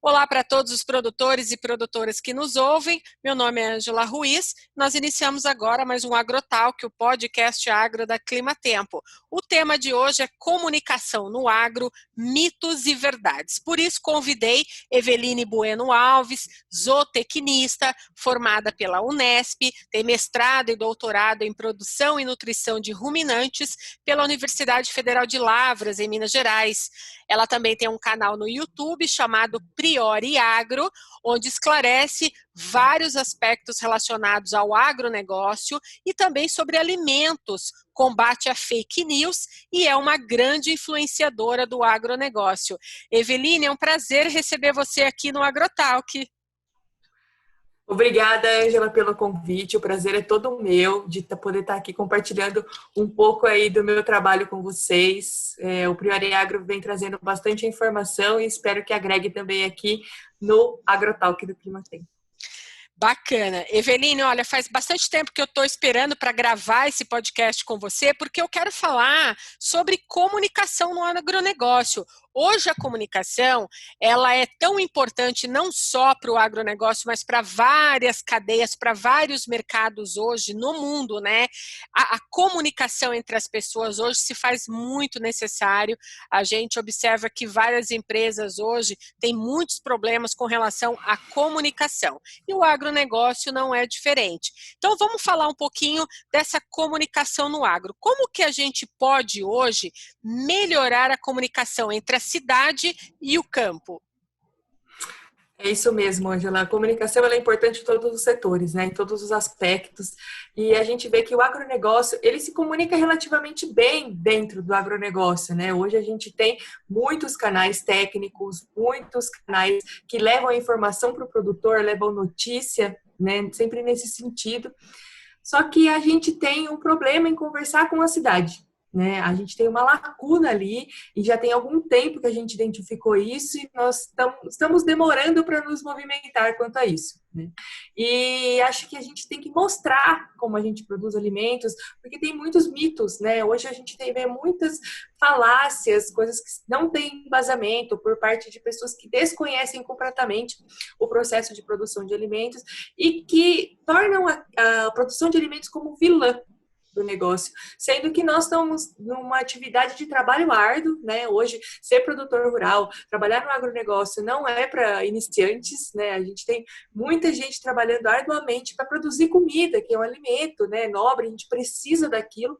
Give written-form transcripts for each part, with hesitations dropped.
Olá para todos os produtores e produtoras que nos ouvem. Meu nome é Ângela Ruiz. Nós iniciamos agora mais um AgroTalk, o podcast agro da Climatempo. O tema de hoje é comunicação no agro, mitos e verdades. Por isso convidei Eveline Bueno Alves, zootecnista, formada pela Unesp, tem mestrado e doutorado em produção e nutrição de ruminantes pela Universidade Federal de Lavras, em Minas Gerais. Ela também tem um canal no YouTube chamado Priori Agro, onde esclarece vários aspectos relacionados ao agronegócio e também sobre alimentos, combate a fake news e é uma grande influenciadora do agronegócio. Eveline, é um prazer receber você aqui no AgroTalk. Obrigada, Ângela, pelo convite. O prazer é todo meu de poder estar aqui compartilhando um pouco aí do meu trabalho com vocês. O Priori Agro vem trazendo bastante informação e espero que agregue também aqui no AgroTalk do Climatempo. Bacana. Eveline, olha, faz bastante tempo que eu estou esperando para gravar esse podcast com você, porque eu quero falar sobre comunicação no agronegócio. Hoje a comunicação, ela é tão importante não só para o agronegócio, mas para várias cadeias, para vários mercados hoje no mundo, né? A comunicação entre as pessoas hoje se faz muito necessário. A gente observa que várias empresas hoje têm muitos problemas com relação à comunicação. E o agronegócio não é diferente. Então vamos falar um pouquinho dessa comunicação no agro. Como que a gente pode hoje melhorar a comunicação entre a cidade e o campo? É isso mesmo, Ângela. A comunicação ela é importante em todos os setores, né? Em todos os aspectos. E a gente vê que o agronegócio, ele se comunica relativamente bem dentro do agronegócio, né? Hoje a gente tem muitos canais técnicos, muitos canais que levam a informação para o produtor, levam notícia, né? Sempre nesse sentido. Só que a gente tem um problema em conversar com a cidade, né? A gente tem uma lacuna ali e já tem algum tempo que a gente identificou isso e nós estamos demorando para nos movimentar quanto a isso, né? E acho que a gente tem que mostrar como a gente produz alimentos, porque tem muitos mitos, né? Hoje a gente vê muitas falácias, coisas que não têm embasamento por parte de pessoas que desconhecem completamente o processo de produção de alimentos e que tornam a produção de alimentos como vilã do negócio, sendo que nós estamos numa atividade de trabalho árduo, né? Hoje, ser produtor rural, trabalhar no agronegócio não é para iniciantes, né? A gente tem muita gente trabalhando arduamente para produzir comida, que é um alimento, né? Nobre, a gente precisa daquilo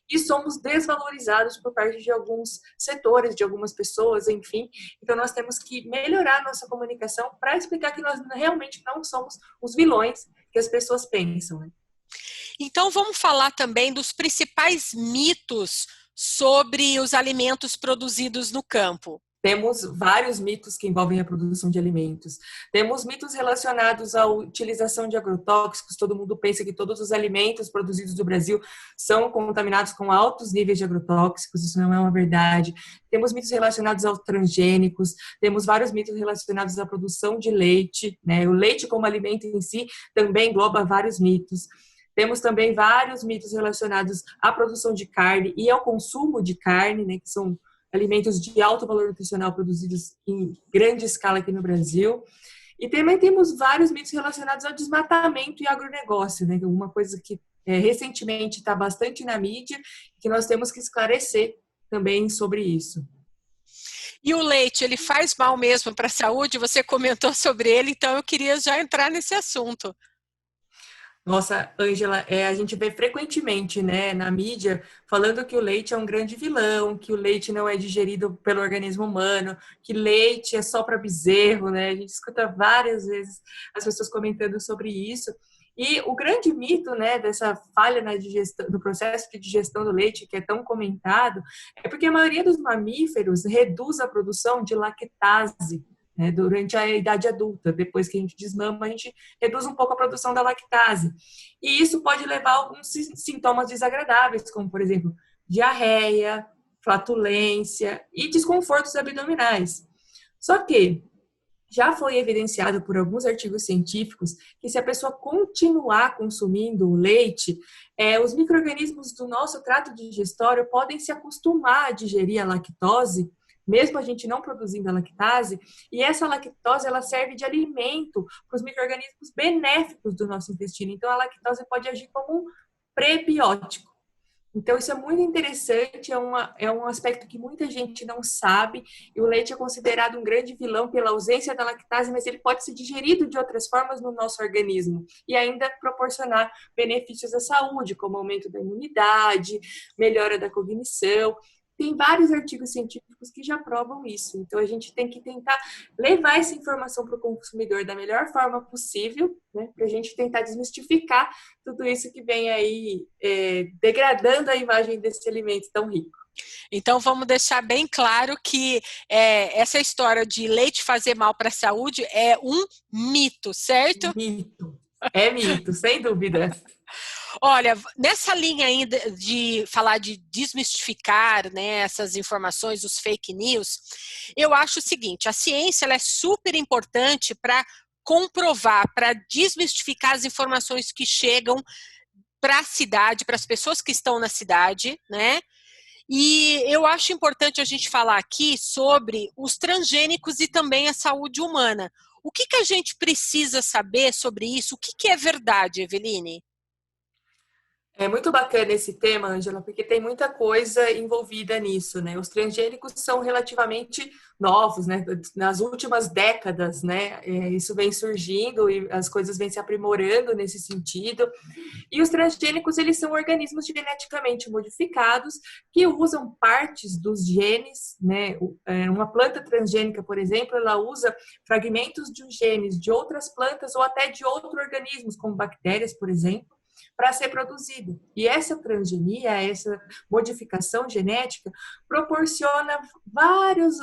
e somos desvalorizados por parte de alguns setores, de algumas pessoas, enfim. Então, nós temos que melhorar a nossa comunicação para explicar que nós realmente não somos os vilões que as pessoas pensam, né? Então vamos falar também dos principais mitos sobre os alimentos produzidos no campo. Temos vários mitos que envolvem a produção de alimentos. Temos mitos relacionados à utilização de agrotóxicos. Todo mundo pensa que todos os alimentos produzidos no Brasil são contaminados com altos níveis de agrotóxicos. Isso não é uma verdade. Temos mitos relacionados aos transgênicos. Temos vários mitos relacionados à produção de leite, né? O leite como alimento em si também engloba vários mitos. Temos também vários mitos relacionados à produção de carne e ao consumo de carne, né, que são alimentos de alto valor nutricional produzidos em grande escala aqui no Brasil. E também temos vários mitos relacionados ao desmatamento e agronegócio, né, que é uma coisa que recentemente está bastante na mídia, que nós temos que esclarecer também sobre isso. E o leite, ele faz mal mesmo para a saúde? Você comentou sobre ele, então eu queria já entrar nesse assunto. Nossa, Ângela, a gente vê frequentemente, né, na mídia, falando que o leite é um grande vilão, que o leite não é digerido pelo organismo humano, que leite é só para bezerro, né? A gente escuta várias vezes as pessoas comentando sobre isso. E o grande mito, né, dessa falha na digestão, do processo de digestão do leite, que é tão comentado, é porque a maioria dos mamíferos reduz a produção de lactase, né, durante a idade adulta. Depois que a gente desmama, a gente reduz um pouco a produção da lactase. E isso pode levar a alguns sintomas desagradáveis, como, por exemplo, diarreia, flatulência e desconfortos abdominais. Só que já foi evidenciado por alguns artigos científicos que se a pessoa continuar consumindo o leite, os micro-organismos do nosso trato digestório podem se acostumar a digerir a lactose, mesmo a gente não produzindo a lactase, e essa lactose ela serve de alimento para os micro-organismos benéficos do nosso intestino. Então, a lactose pode agir como um prebiótico. Então, isso é muito interessante, é um aspecto que muita gente não sabe, e o leite é considerado um grande vilão pela ausência da lactase, mas ele pode ser digerido de outras formas no nosso organismo e ainda proporcionar benefícios à saúde, como aumento da imunidade, melhora da cognição. Tem vários artigos científicos que já provam isso. Então, a gente tem que tentar levar essa informação para o consumidor da melhor forma possível, né, para a gente tentar desmistificar tudo isso que vem aí degradando a imagem desse alimento tão rico. Então, vamos deixar bem claro que essa história de leite fazer mal para a saúde é um mito, certo? Mito. É mito, sem dúvida. Olha, nessa linha ainda de falar de desmistificar, né, essas informações, os fake news, eu acho o seguinte, a ciência ela é super importante para comprovar, para desmistificar as informações que chegam para a cidade, para as pessoas que estão na cidade, né? E eu acho importante a gente falar aqui sobre os transgênicos e também a saúde humana. O que a gente precisa saber sobre isso? O que é verdade, Eveline? É muito bacana esse tema, Ângela, porque tem muita coisa envolvida nisso, né? Os transgênicos são relativamente novos, né? Nas últimas décadas, né? Isso vem surgindo e as coisas vêm se aprimorando nesse sentido. E os transgênicos, eles são organismos geneticamente modificados que usam partes dos genes, né? Uma planta transgênica, por exemplo, ela usa fragmentos de genes de outras plantas ou até de outros organismos, como bactérias, por exemplo, para ser produzido. E essa transgenia, essa modificação genética, proporciona vários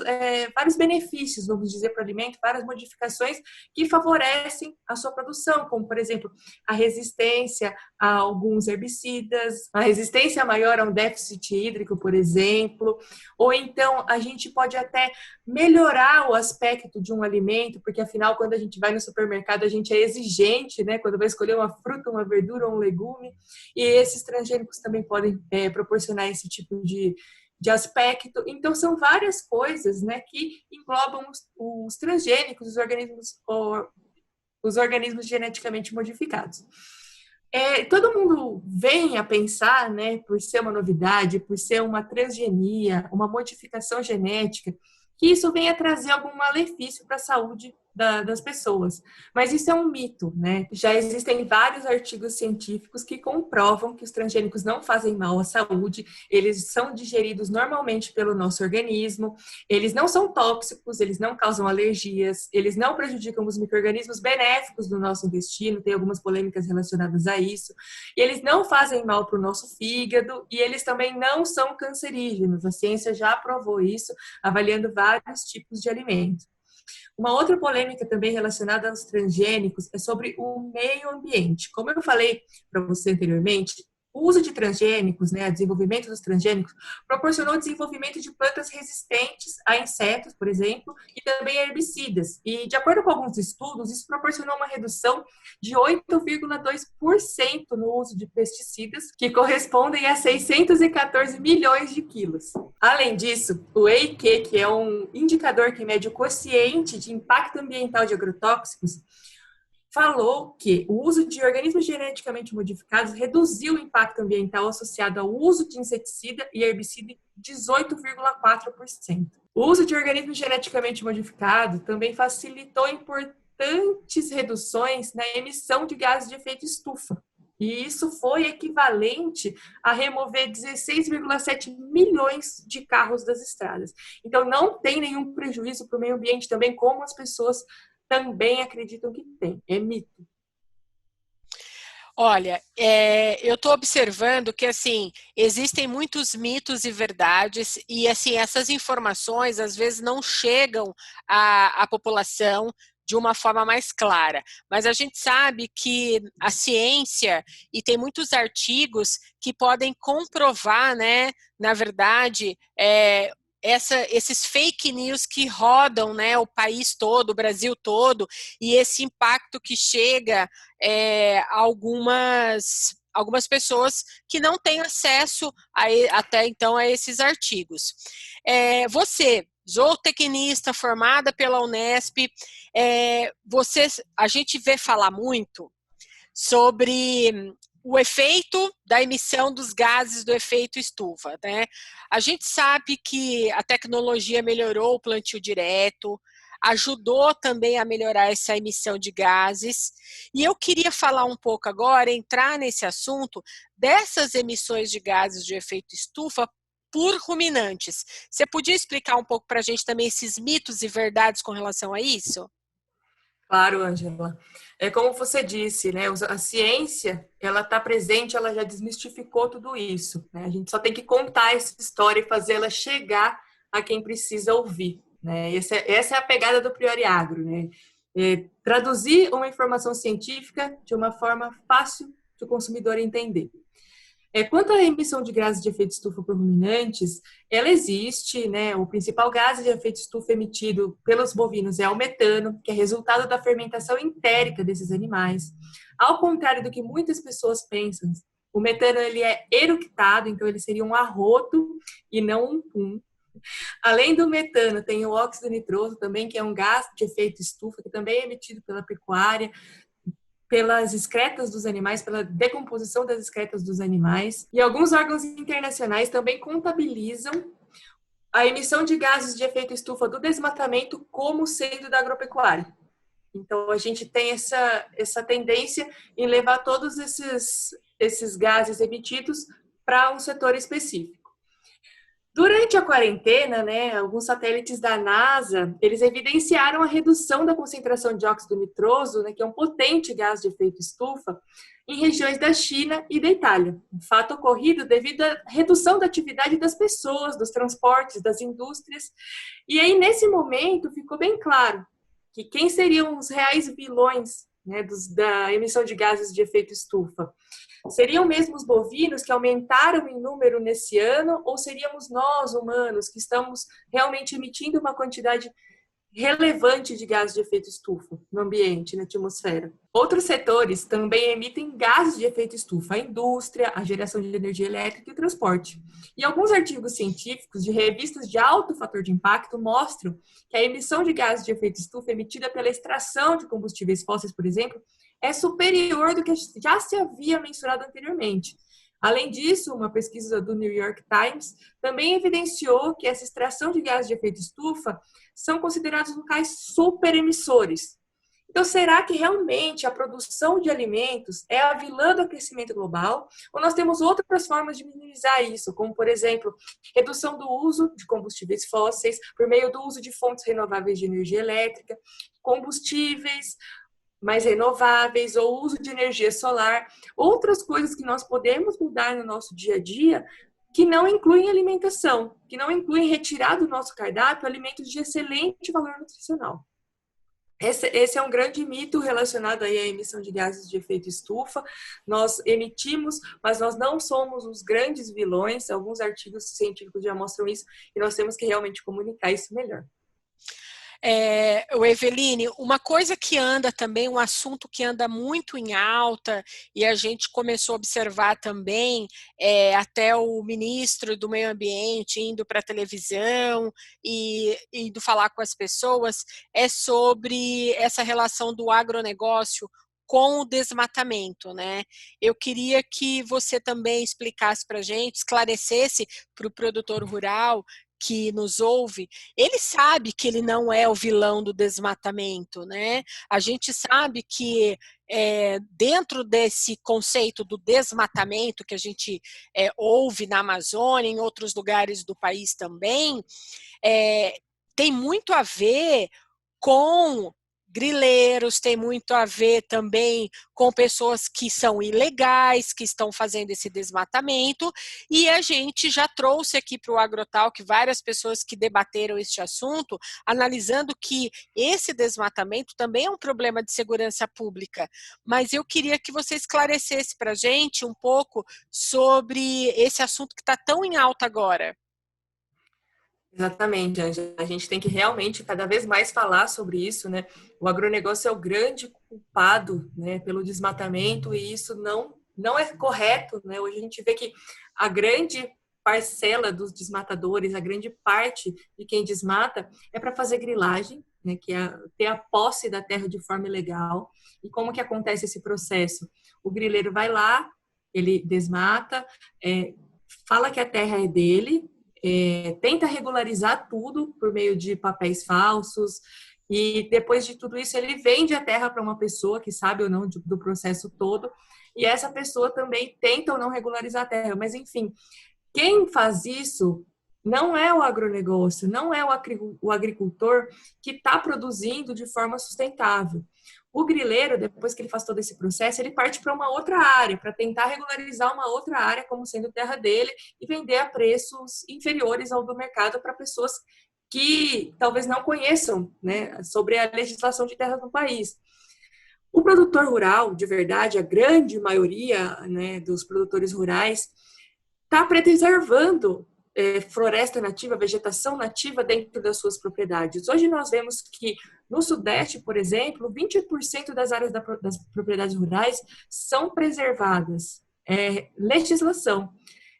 benefícios, vamos dizer, para o alimento, várias modificações que favorecem a sua produção, como, por exemplo, a resistência a alguns herbicidas, a resistência maior a um déficit hídrico, por exemplo, ou então a gente pode até melhorar o aspecto de um alimento, porque afinal, quando a gente vai no supermercado, a gente é exigente, né? Quando vai escolher uma fruta, uma verdura ou um legume, e esses transgênicos também podem proporcionar esse tipo de aspecto. Então, são várias coisas, né, que englobam os transgênicos, os organismos geneticamente modificados. Todo mundo vem a pensar, né, por ser uma novidade, por ser uma transgenia, uma modificação genética, que isso venha trazer algum malefício para a saúde das pessoas. Mas isso é um mito, né? Já existem vários artigos científicos que comprovam que os transgênicos não fazem mal à saúde, eles são digeridos normalmente pelo nosso organismo, eles não são tóxicos, eles não causam alergias, eles não prejudicam os micro-organismos benéficos do nosso intestino, tem algumas polêmicas relacionadas a isso, e eles não fazem mal para o nosso fígado, e eles também não são cancerígenos. A ciência já provou isso, avaliando vários tipos de alimentos. Uma outra polêmica também relacionada aos transgênicos é sobre o meio ambiente. Como eu falei para você anteriormente, o uso de transgênicos, né, o desenvolvimento dos transgênicos, proporcionou o desenvolvimento de plantas resistentes a insetos, por exemplo, e também a herbicidas. E, de acordo com alguns estudos, isso proporcionou uma redução de 8,2% no uso de pesticidas, que correspondem a 614 milhões de quilos. Além disso, o EIQ, que é um indicador que mede o quociente de impacto ambiental de agrotóxicos, falou que o uso de organismos geneticamente modificados reduziu o impacto ambiental associado ao uso de inseticida e herbicida em 18,4%. O uso de organismos geneticamente modificados também facilitou importantes reduções na emissão de gases de efeito estufa. E isso foi equivalente a remover 16,7 milhões de carros das estradas. Então, não tem nenhum prejuízo para o meio ambiente também, como as pessoas também acreditam que tem. É mito. Olha, eu estou observando que, assim, existem muitos mitos e verdades e, assim, essas informações, às vezes, não chegam à população de uma forma mais clara. Mas a gente sabe que a ciência, e tem muitos artigos que podem comprovar, né, na verdade, esses fake news que rodam, né, o país todo, o Brasil todo, e esse impacto que chega a algumas algumas pessoas que não têm acesso até então a esses artigos. Você, zootecnista formada pela Unesp, a gente vê falar muito sobre o efeito da emissão dos gases do efeito estufa, né? A gente sabe que a tecnologia melhorou o plantio direto, ajudou também a melhorar essa emissão de gases, e eu queria falar um pouco agora, entrar nesse assunto dessas emissões de gases de efeito estufa por ruminantes. Você podia explicar um pouco para a gente também esses mitos e verdades com relação a isso? Claro, Ângela. É como você disse, né? A ciência, ela está presente, ela já desmistificou tudo isso, né? A gente só tem que contar essa história e fazê-la chegar a quem precisa ouvir, né? Essa é a pegada do Priori Agro, né? Traduzir uma informação científica de uma forma fácil do consumidor entender. Quanto à emissão de gases de efeito estufa por ruminantes, ela existe, né? O principal gás de efeito estufa emitido pelos bovinos é o metano, que é resultado da fermentação entérica desses animais. Ao contrário do que muitas pessoas pensam, o metano ele é eructado, então ele seria um arroto e não um pum. Além do metano, tem o óxido nitroso também, que é um gás de efeito estufa, que também é emitido pela pecuária, pelas excretas dos animais, pela decomposição das excretas dos animais. E alguns órgãos internacionais também contabilizam a emissão de gases de efeito estufa do desmatamento como sendo da agropecuária. Então, a gente tem essa tendência em levar todos esses gases emitidos para um setor específico. Durante a quarentena, né, alguns satélites da NASA, eles evidenciaram a redução da concentração de óxido nitroso, né, que é um potente gás de efeito estufa, em regiões da China e da Itália. Um fato ocorrido devido à redução da atividade das pessoas, dos transportes, das indústrias. E aí, nesse momento, ficou bem claro que quem seriam os reais vilões, né, da emissão de gases de efeito estufa? Seriam mesmo os bovinos que aumentaram em número nesse ano, ou seríamos nós, humanos, que estamos realmente emitindo uma quantidade relevante de gases de efeito estufa no ambiente, na atmosfera? Outros setores também emitem gases de efeito estufa, a indústria, a geração de energia elétrica e o transporte. E alguns artigos científicos de revistas de alto fator de impacto mostram que a emissão de gases de efeito estufa emitida pela extração de combustíveis fósseis, por exemplo, é superior do que já se havia mensurado anteriormente. Além disso, uma pesquisa do New York Times também evidenciou que essa extração de gases de efeito estufa são considerados locais superemissores. Então, será que realmente a produção de alimentos é a vilã do aquecimento global? Ou nós temos outras formas de minimizar isso, como, por exemplo, redução do uso de combustíveis fósseis por meio do uso de fontes renováveis de energia elétrica, combustíveis mais renováveis ou uso de energia solar, outras coisas que nós podemos mudar no nosso dia a dia que não incluem alimentação, que não incluem retirar do nosso cardápio alimentos de excelente valor nutricional. Esse é um grande mito relacionado aí à emissão de gases de efeito estufa. Nós emitimos, mas nós não somos os grandes vilões. Alguns artigos científicos já mostram isso e nós temos que realmente comunicar isso melhor. Eveline, uma coisa que anda também, um assunto que anda muito em alta, e a gente começou a observar também, até o ministro do Meio Ambiente indo para a televisão e indo falar com as pessoas, é sobre essa relação do agronegócio com o desmatamento, né? Eu queria que você também explicasse para a gente, esclarecesse para o produtor rural que nos ouve, ele sabe que ele não é o vilão do desmatamento, né? A gente sabe que dentro desse conceito do desmatamento que a gente ouve na Amazônia, em outros lugares do país também, tem muito a ver com grileiros, tem muito a ver também com pessoas que são ilegais, que estão fazendo esse desmatamento, e a gente já trouxe aqui para o Agrotalk várias pessoas que debateram este assunto, analisando que esse desmatamento também é um problema de segurança pública, mas eu queria que você esclarecesse para a gente um pouco sobre esse assunto que está tão em alta agora. Exatamente, Ângela. A gente tem que realmente cada vez mais falar sobre isso, né? O agronegócio é o grande culpado, né, pelo desmatamento e isso não não é correto, né? Hoje a gente vê que a grande parcela dos desmatadores, a grande parte de quem desmata é para fazer grilagem, né, que é ter a posse da terra de forma ilegal. E como que acontece esse processo? O grileiro vai lá, ele desmata, fala que a terra é dele, tenta regularizar tudo por meio de papéis falsos, e depois de tudo isso ele vende a terra para uma pessoa que sabe ou não do processo todo, e essa pessoa também tenta ou não regularizar a terra. Mas enfim, quem faz isso não é o agronegócio, não é o agricultor que está produzindo de forma sustentável. O grileiro, depois que ele faz todo esse processo, ele parte para uma outra área, para tentar regularizar uma outra área como sendo terra dele e vender a preços inferiores ao do mercado para pessoas que talvez não conheçam, né, sobre a legislação de terras no país. O produtor rural, de verdade, a grande maioria, né, dos produtores rurais, está preservando floresta nativa, vegetação nativa dentro das suas propriedades. Hoje nós vemos que no Sudeste, por exemplo, 20% das áreas das propriedades rurais são preservadas. Legislação.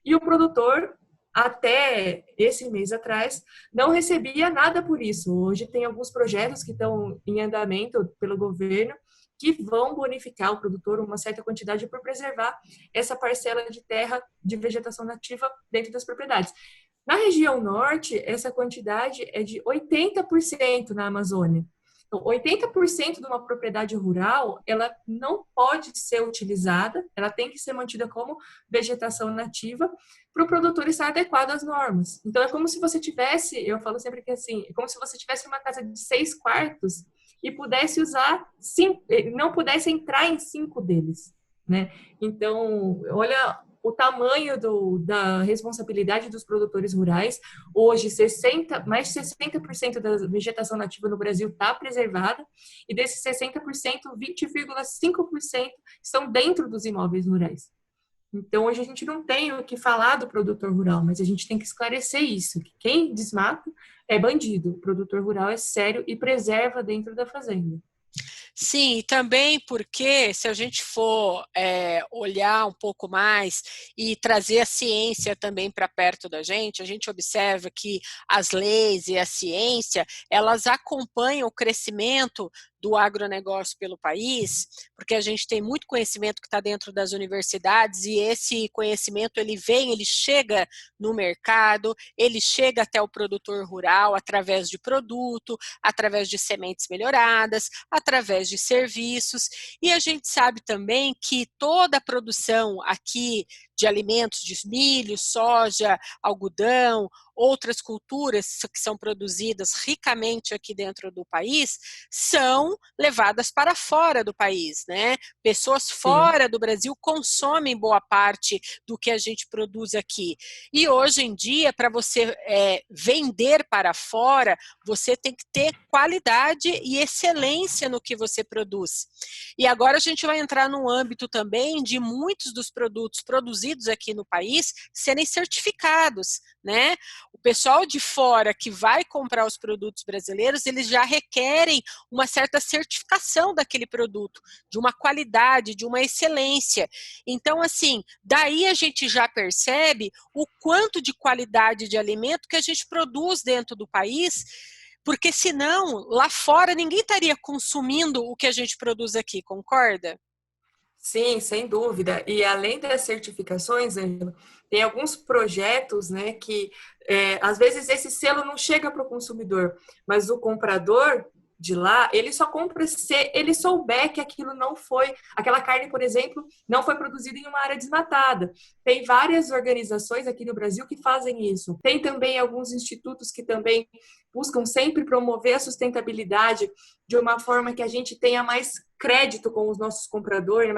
E o produtor, até esse mês atrás, não recebia nada por isso. Hoje tem alguns projetos que estão em andamento pelo governo que vão bonificar o produtor uma certa quantidade por preservar essa parcela de terra de vegetação nativa dentro das propriedades. Na região norte, essa quantidade é de 80% na Amazônia. Então, 80% de uma propriedade rural, ela não pode ser utilizada, ela tem que ser mantida como vegetação nativa para o produtor estar adequado às normas. Então, é como se você tivesse, eu falo sempre que assim, é como se você tivesse uma casa de 6 quartos e pudesse usar, não pudesse entrar em 5 deles, né? Então, olha o tamanho da responsabilidade dos produtores rurais. Hoje, mais de 60% da vegetação nativa no Brasil está preservada, e desses 60%, 20,5% estão dentro dos imóveis rurais. Então, hoje a gente não tem o que falar do produtor rural, mas a gente tem que esclarecer isso, que quem desmata é bandido, o produtor rural é sério e preserva dentro da fazenda. Sim, e também porque se a gente for olhar um pouco mais e trazer a ciência também para perto da gente, a gente observa que as leis e a ciência, elas acompanham o crescimento do agronegócio pelo país, porque a gente tem muito conhecimento que está dentro das universidades e esse conhecimento ele chega no mercado, ele chega até o produtor rural através de produto, através de sementes melhoradas, através de serviços, e a gente sabe também que toda a produção aqui de alimentos, de milho, soja, algodão, outras culturas que são produzidas ricamente aqui dentro do país, são levadas para fora do país, né? Pessoas fora do Brasil consomem boa parte do que a gente produz aqui. E hoje em dia, para você vender para fora, você tem que ter qualidade e excelência no que você produz. E agora a gente vai entrar no âmbito também de muitos dos produtos produzidos aqui no país serem certificados, né? O pessoal de fora que vai comprar os produtos brasileiros, eles já requerem uma certa certificação daquele produto, de uma qualidade, de uma excelência. Então, assim, daí a gente já percebe o quanto de qualidade de alimento que a gente produz dentro do país, porque senão, lá fora, ninguém estaria consumindo o que a gente produz aqui, concorda? Sim, sem dúvida. E além das certificações, Ângela, tem alguns projetos, né, que às vezes esse selo não chega para o consumidor, mas o comprador de lá, ele só compra se ele souber que aquilo não foi, aquela carne, por exemplo, não foi produzida em uma área desmatada. Tem várias organizações aqui no Brasil que fazem isso. Tem também alguns institutos que também buscam sempre promover a sustentabilidade de uma forma que a gente tenha mais crédito com os nossos compradores,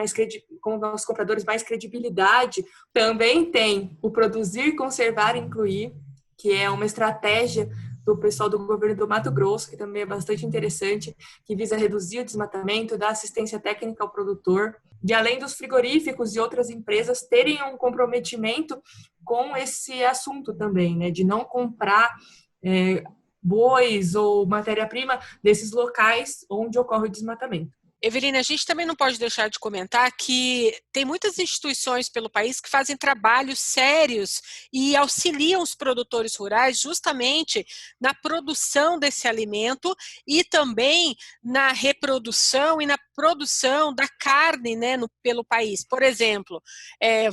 com os nossos compradores, mais credibilidade. Também tem o Produzir, Conservar e Incluir, que é uma estratégia do pessoal do governo do Mato Grosso, que também é bastante interessante, que visa reduzir o desmatamento, dar assistência técnica ao produtor, e além dos frigoríficos e outras empresas terem um comprometimento com esse assunto também, né, de não comprar bois ou matéria-prima desses locais onde ocorre o desmatamento. Eveline, a gente também não pode deixar de comentar que tem muitas instituições pelo país que fazem trabalhos sérios e auxiliam os produtores rurais justamente na produção desse alimento e também na reprodução e na produção da carne, né, pelo país. Por exemplo,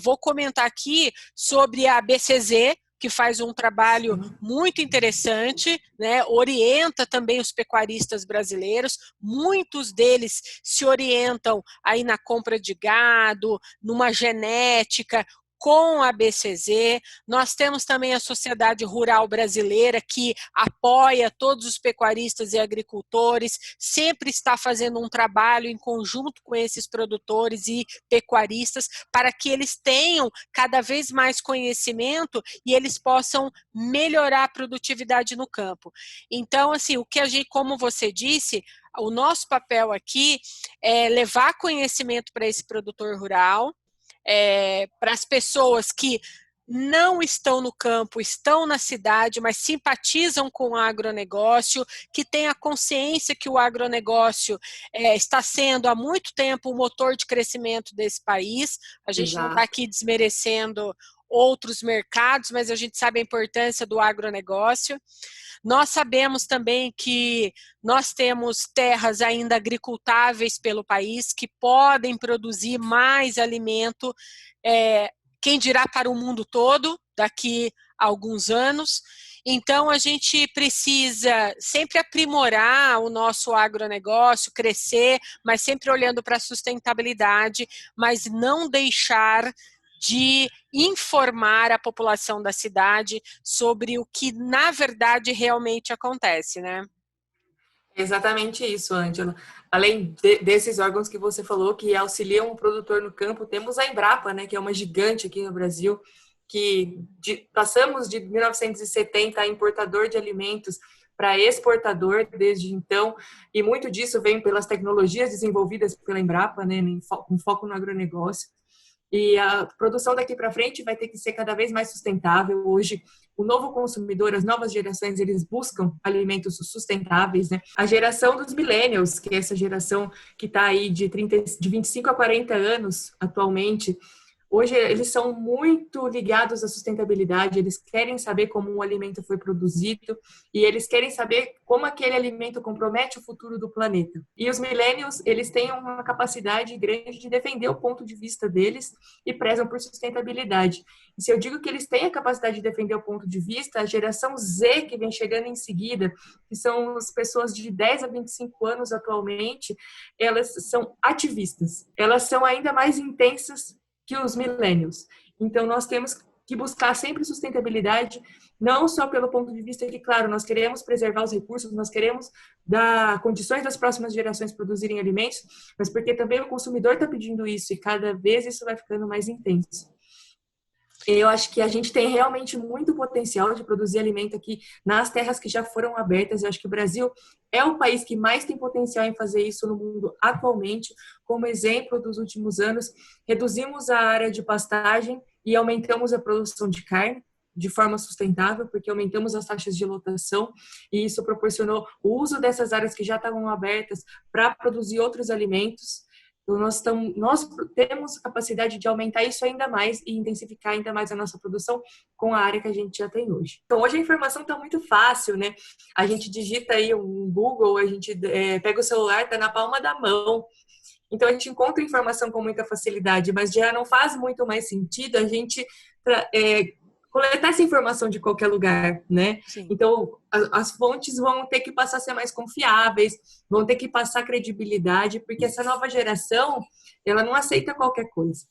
vou comentar aqui sobre a BCZ, que faz um trabalho muito interessante, né? Orienta também os pecuaristas brasileiros, muitos deles se orientam aí na compra de gado, numa genética, com a BCZ. Nós temos também a Sociedade Rural Brasileira, que apoia todos os pecuaristas e agricultores, sempre está fazendo um trabalho em conjunto com esses produtores e pecuaristas, para que eles tenham cada vez mais conhecimento e eles possam melhorar a produtividade no campo. Então, assim, o que a gente, como você disse, o nosso papel aqui é levar conhecimento para esse produtor rural, para as pessoas que não estão no campo, estão na cidade, mas simpatizam com o agronegócio, que têm a consciência que o agronegócio está sendo há muito tempo o motor de crescimento desse país. A gente não está aqui desmerecendo outros mercados, mas a gente sabe a importância do agronegócio. Nós sabemos também que nós temos terras ainda agricultáveis pelo país que podem produzir mais alimento, quem dirá para o mundo todo, daqui a alguns anos. Então, a gente precisa sempre aprimorar o nosso agronegócio, crescer, mas sempre olhando para a sustentabilidade, mas não deixar de informar a população da cidade sobre o que, na verdade, realmente acontece, né? Exatamente isso, Ângela. Além desses órgãos que você falou, que auxiliam o produtor no campo, temos a Embrapa, né, que é uma gigante aqui no Brasil, que passamos de 1970 a importador de alimentos para exportador desde então, e muito disso vem pelas tecnologias desenvolvidas pela Embrapa, né, com foco no agronegócio. E a produção daqui para frente vai ter que ser cada vez mais sustentável. Hoje, o novo consumidor, as novas gerações, eles buscam alimentos sustentáveis, né? A geração dos millennials, que é essa geração que está aí de 25 a 40 anos atualmente, hoje eles são muito ligados à sustentabilidade, eles querem saber como um alimento foi produzido e eles querem saber como aquele alimento compromete o futuro do planeta. E os millennials, eles têm uma capacidade grande de defender o ponto de vista deles e prezam por sustentabilidade. E se eu digo que eles têm a capacidade de defender o ponto de vista, a geração Z, que vem chegando em seguida, que são as pessoas de 10 a 25 anos atualmente, elas são ativistas. Elas são ainda mais intensas que os millennials. Então, nós temos que buscar sempre sustentabilidade, não só pelo ponto de vista que, claro, nós queremos preservar os recursos, nós queremos dar condições das próximas gerações produzirem alimentos, mas porque também o consumidor está pedindo isso e cada vez isso vai ficando mais intenso. Eu acho que a gente tem realmente muito potencial de produzir alimento aqui nas terras que já foram abertas. Eu acho que o Brasil é o país que mais tem potencial em fazer isso no mundo atualmente. Como exemplo dos últimos anos, reduzimos a área de pastagem e aumentamos a produção de carne de forma sustentável, porque aumentamos as taxas de lotação e isso proporcionou o uso dessas áreas que já estavam abertas para produzir outros alimentos. Então, nós temos capacidade de aumentar isso ainda mais e intensificar ainda mais a nossa produção com a área que a gente já tem hoje. Então, hoje a informação está muito fácil, né? A gente digita aí um Google, a gente pega o celular, está na palma da mão. Então, a gente encontra informação com muita facilidade, mas já não faz muito mais sentido a gente coletar essa informação de qualquer lugar, né? Sim. Então, as fontes vão ter que passar a ser mais confiáveis, vão ter que passar credibilidade, porque essa nova geração, ela não aceita qualquer coisa.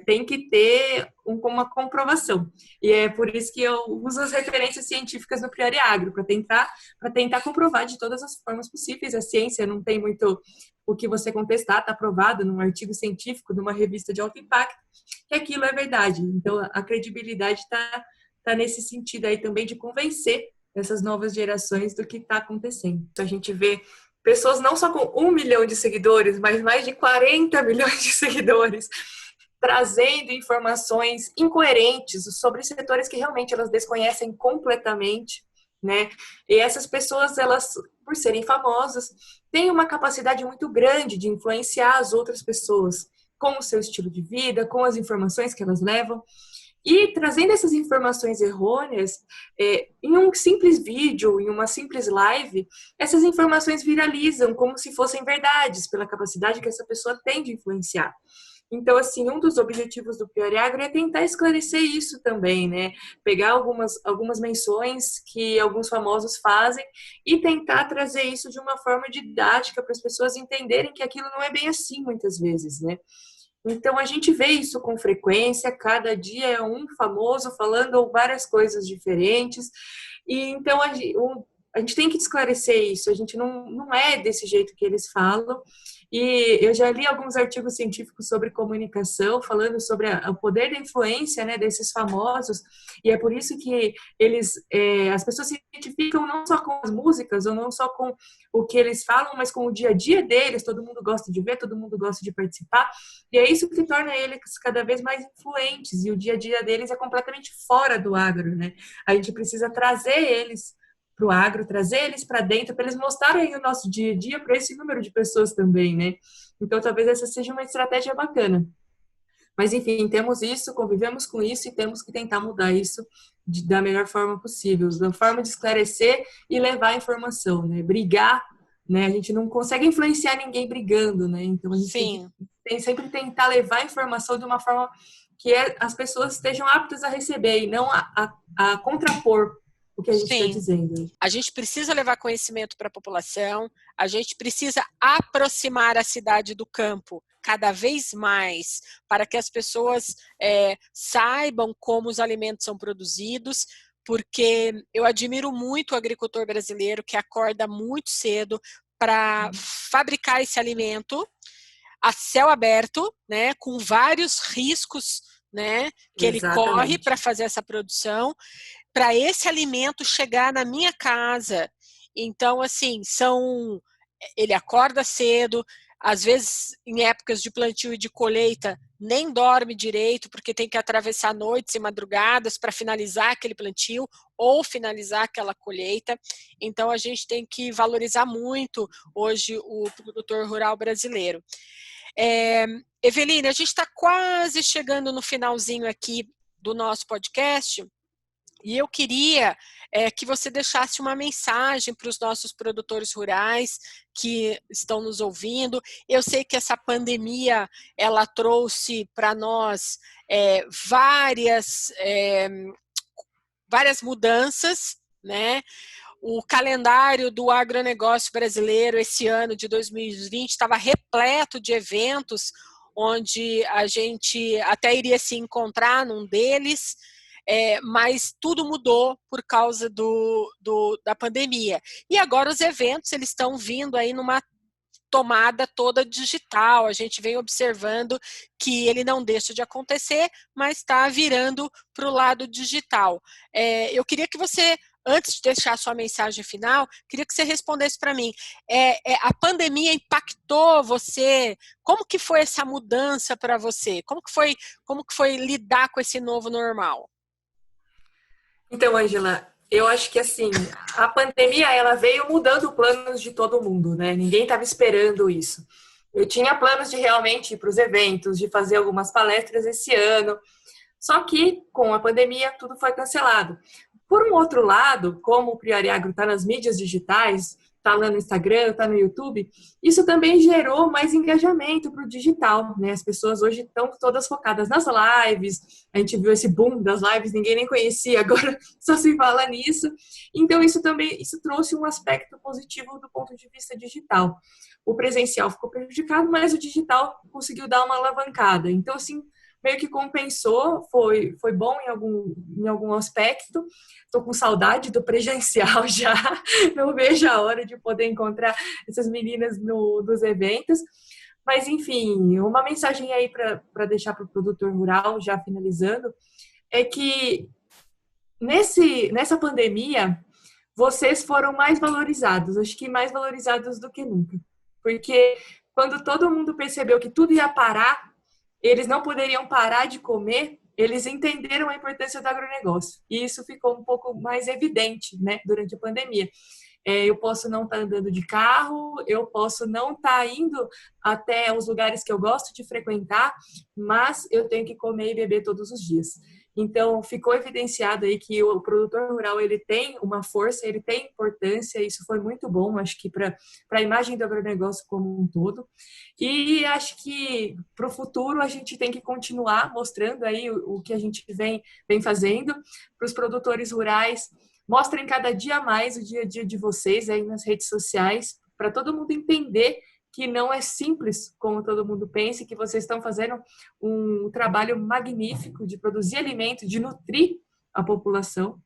Tem que ter uma comprovação. E é por isso que eu uso as referências científicas no Priori Agro, para tentar comprovar de todas as formas possíveis. A ciência não tem muito o que você contestar, está provado num artigo científico, numa revista de alto impacto, que aquilo é verdade. Então, a credibilidade está nesse sentido aí também de convencer essas novas gerações do que está acontecendo. Então, a gente vê pessoas não só com 1 milhão de seguidores, mas mais de 40 milhões de seguidores, trazendo informações incoerentes sobre setores que realmente elas desconhecem completamente, né? E essas pessoas, elas por serem famosos, têm uma capacidade muito grande de influenciar as outras pessoas com o seu estilo de vida, com as informações que elas levam. E trazendo essas informações errôneas, em um simples vídeo, em uma simples live, essas informações viralizam como se fossem verdades, pela capacidade que essa pessoa tem de influenciar. Então, assim, um dos objetivos do Priori Agro é tentar esclarecer isso também, né? Pegar algumas menções que alguns famosos fazem e tentar trazer isso de uma forma didática para as pessoas entenderem que aquilo não é bem assim muitas vezes, né? Então, a gente vê isso com frequência, cada dia é um famoso falando várias coisas diferentes, e então a gente tem que esclarecer isso, a gente não é desse jeito que eles falam, e eu já li alguns artigos científicos sobre comunicação, falando sobre o poder da influência, né, desses famosos, e é por isso que as pessoas se identificam não só com as músicas, ou não só com o que eles falam, mas com o dia a dia deles, todo mundo gosta de ver, todo mundo gosta de participar, e é isso que torna eles cada vez mais influentes, e o dia a dia deles é completamente fora do agro, né? A gente precisa trazer eles para o agro, trazer eles para dentro, para eles mostrarem o nosso dia a dia para esse número de pessoas também, né? Então, talvez essa seja uma estratégia bacana. Mas, enfim, temos isso, convivemos com isso e temos que tentar mudar isso da melhor forma possível, da forma de esclarecer e levar a informação, né? Brigar, né? A gente não consegue influenciar ninguém brigando, né? Então, a gente tem que sempre tentar levar a informação de uma forma que as pessoas estejam aptas a receber e não a contrapor o que a gente está dizendo. A gente precisa levar conhecimento para a população, a gente precisa aproximar a cidade do campo cada vez mais, para que as pessoas saibam como os alimentos são produzidos, porque eu admiro muito o agricultor brasileiro que acorda muito cedo para fabricar esse alimento a céu aberto, né, com vários riscos, né, que ele corre para fazer essa produção, para esse alimento chegar na minha casa. Então, assim, ele acorda cedo, às vezes em épocas de plantio e de colheita nem dorme direito porque tem que atravessar noites e madrugadas para finalizar aquele plantio ou finalizar aquela colheita. Então a gente tem que valorizar muito hoje o produtor rural brasileiro. Eveline, a gente está quase chegando no finalzinho aqui do nosso podcast. E eu queria que você deixasse uma mensagem para os nossos produtores rurais que estão nos ouvindo. Eu sei que essa pandemia, ela trouxe para nós várias mudanças, né? O calendário do agronegócio brasileiro esse ano de 2020 estava repleto de eventos onde a gente até iria se encontrar num deles, mas tudo mudou por causa da pandemia. E agora os eventos eles estão vindo aí numa tomada toda digital. A gente vem observando que ele não deixa de acontecer, mas está virando para o lado digital. Eu queria que você, antes de deixar a sua mensagem final, queria que você respondesse para mim. A pandemia impactou você? Como que foi essa mudança para você? Como que foi lidar com esse novo normal? Então, Ângela, eu acho que assim, a pandemia ela veio mudando planos de todo mundo, né? Ninguém estava esperando isso. Eu tinha planos de realmente ir para os eventos, de fazer algumas palestras esse ano, só que com a pandemia tudo foi cancelado. Por um outro lado, como o Priori Agro está nas mídias digitais, está lá no Instagram, está no YouTube, isso também gerou mais engajamento para o digital, né? As pessoas hoje estão todas focadas nas lives, a gente viu esse boom das lives, ninguém nem conhecia, agora só se fala nisso. Então, isso trouxe um aspecto positivo do ponto de vista digital. O presencial ficou prejudicado, mas o digital conseguiu dar uma alavancada. Então, assim, meio que compensou, foi bom em algum aspecto. Estou com saudade do presencial já, não vejo a hora de poder encontrar essas meninas nos eventos. Mas, enfim, uma mensagem aí para deixar para o produtor rural, já finalizando, é que nessa pandemia, vocês foram mais valorizados, acho que mais valorizados do que nunca. Porque quando todo mundo percebeu que tudo ia parar, eles não poderiam parar de comer, eles entenderam a importância do agronegócio. E isso ficou um pouco mais evidente, né, durante a pandemia. eu posso não estar andando de carro, eu posso não estar indo até os lugares que eu gosto de frequentar, mas eu tenho que comer e beber todos os dias. Então, ficou evidenciado aí que o produtor rural, ele tem uma força, ele tem importância, isso foi muito bom, acho que para a imagem do agronegócio como um todo. E acho que para o futuro a gente tem que continuar mostrando aí o que a gente vem fazendo para os produtores rurais. Mostrem cada dia mais o dia a dia de vocês aí nas redes sociais, para todo mundo entender que não é simples como todo mundo pensa, que vocês estão fazendo um trabalho magnífico de produzir alimento, de nutrir a população.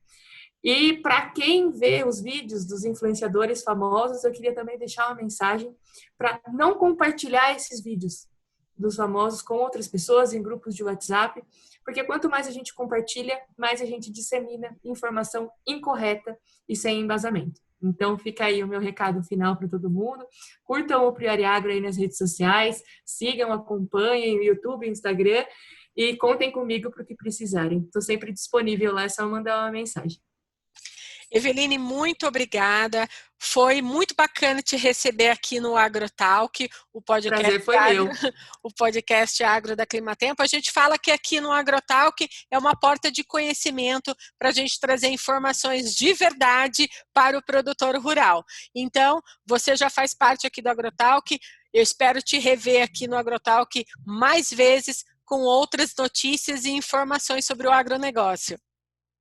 E para quem vê os vídeos dos influenciadores famosos, eu queria também deixar uma mensagem para não compartilhar esses vídeos dos famosos com outras pessoas em grupos de WhatsApp, porque quanto mais a gente compartilha, mais a gente dissemina informação incorreta e sem embasamento. Então, fica aí o meu recado final para todo mundo. Curtam o Priori Agro aí nas redes sociais, sigam, acompanhem o YouTube, o Instagram e contem comigo para o que precisarem. Estou sempre disponível lá, é só mandar uma mensagem. Eveline, muito obrigada. Foi muito bacana te receber aqui no AgroTalk, o podcast Prazer foi Agro, meu. o podcast Agro da Climatempo. A gente fala que aqui no AgroTalk é uma porta de conhecimento para a gente trazer informações de verdade para o produtor rural. Então, você já faz parte aqui do AgroTalk. Eu espero te rever aqui no AgroTalk mais vezes com outras notícias e informações sobre o agronegócio.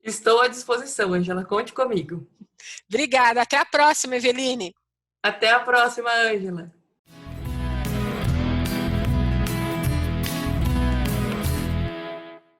Estou à disposição, Ângela. Conte comigo. Obrigada. Até a próxima, Eveline. Até a próxima, Ângela.